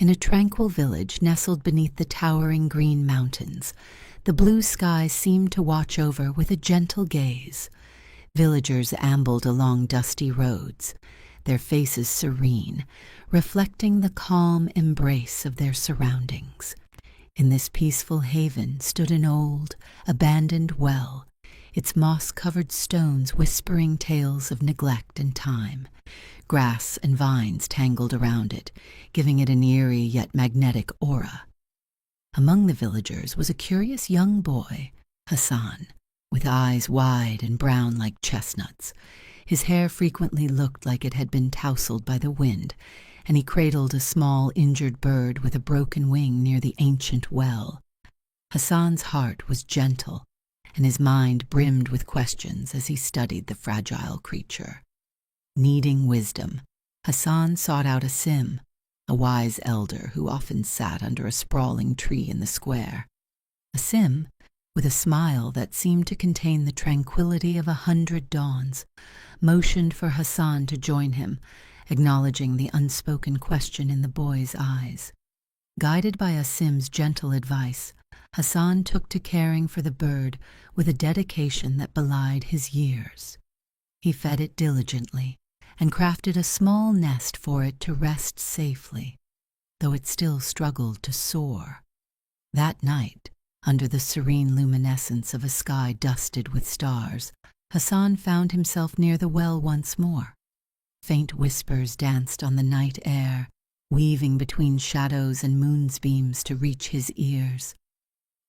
In a tranquil village nestled beneath the towering green mountains, the blue sky seemed to watch over with a gentle gaze. Villagers ambled along dusty roads, their faces serene, reflecting the calm embrace of their surroundings. In this peaceful haven stood an old, abandoned well, its moss-covered stones whispering tales of neglect and time. Grass and vines tangled around it, giving it an eerie yet magnetic aura. Among the villagers was a curious young boy, Hassan, with eyes wide and brown like chestnuts. His hair frequently looked like it had been tousled by the wind, and he cradled a small injured bird with a broken wing near the ancient well. Hassan's heart was gentle, and his mind brimmed with questions as he studied the fragile creature. Needing wisdom, Hassan sought out Asim, a wise elder who often sat under a sprawling tree in the square. Asim, with a smile that seemed to contain the tranquility of 100 dawns, motioned for Hassan to join him, acknowledging the unspoken question in the boy's eyes. Guided by Asim's gentle advice, Hassan took to caring for the bird with a dedication that belied his years. He fed it diligently and crafted a small nest for it to rest safely, though it still struggled to soar. That night, under the serene luminescence of a sky dusted with stars, Hassan found himself near the well once more. Faint whispers danced on the night air, weaving between shadows and moon's beams to reach his ears.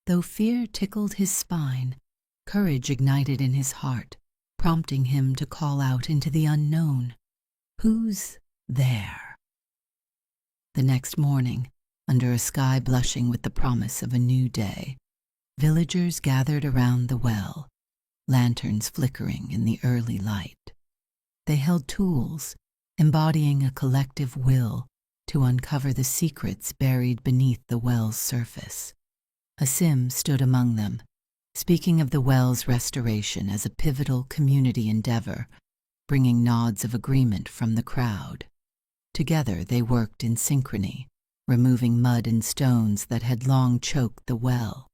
Though fear tickled his spine, courage ignited in his heart, prompting him to call out into the unknown. "Who's there?" The next morning, under a sky blushing with the promise of a new day, villagers gathered around the well, lanterns flickering in the early light. They held tools, embodying a collective will to uncover the secrets buried beneath the well's surface. Asim stood among them, speaking of the well's restoration as a pivotal community endeavor, bringing nods of agreement from the crowd. Together they worked in synchrony, removing mud and stones that had long choked the well.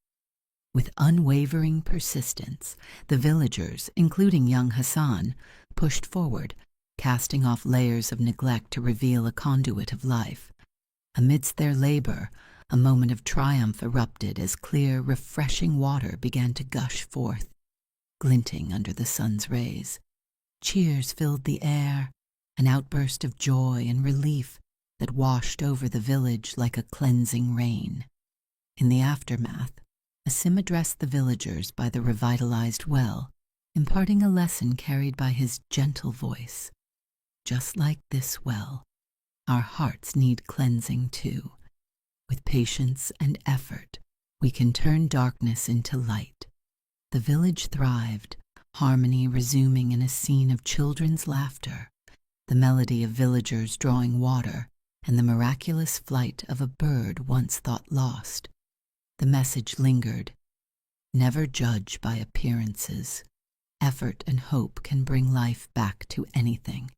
With unwavering persistence, the villagers, including young Hassan, pushed forward, casting off layers of neglect to reveal a conduit of life. Amidst their labor, a moment of triumph erupted as clear, refreshing water began to gush forth, glinting under the sun's rays. Cheers filled the air, an outburst of joy and relief that washed over the village like a cleansing rain. In the aftermath, Asim addressed the villagers by the revitalized well, imparting a lesson carried by his gentle voice. Just like this well, our hearts need cleansing too. With patience and effort, we can turn darkness into light. The village thrived, harmony resuming in a scene of children's laughter, the melody of villagers drawing water, and the miraculous flight of a bird once thought lost. The message lingered: never judge by appearances. Effort and hope can bring life back to anything.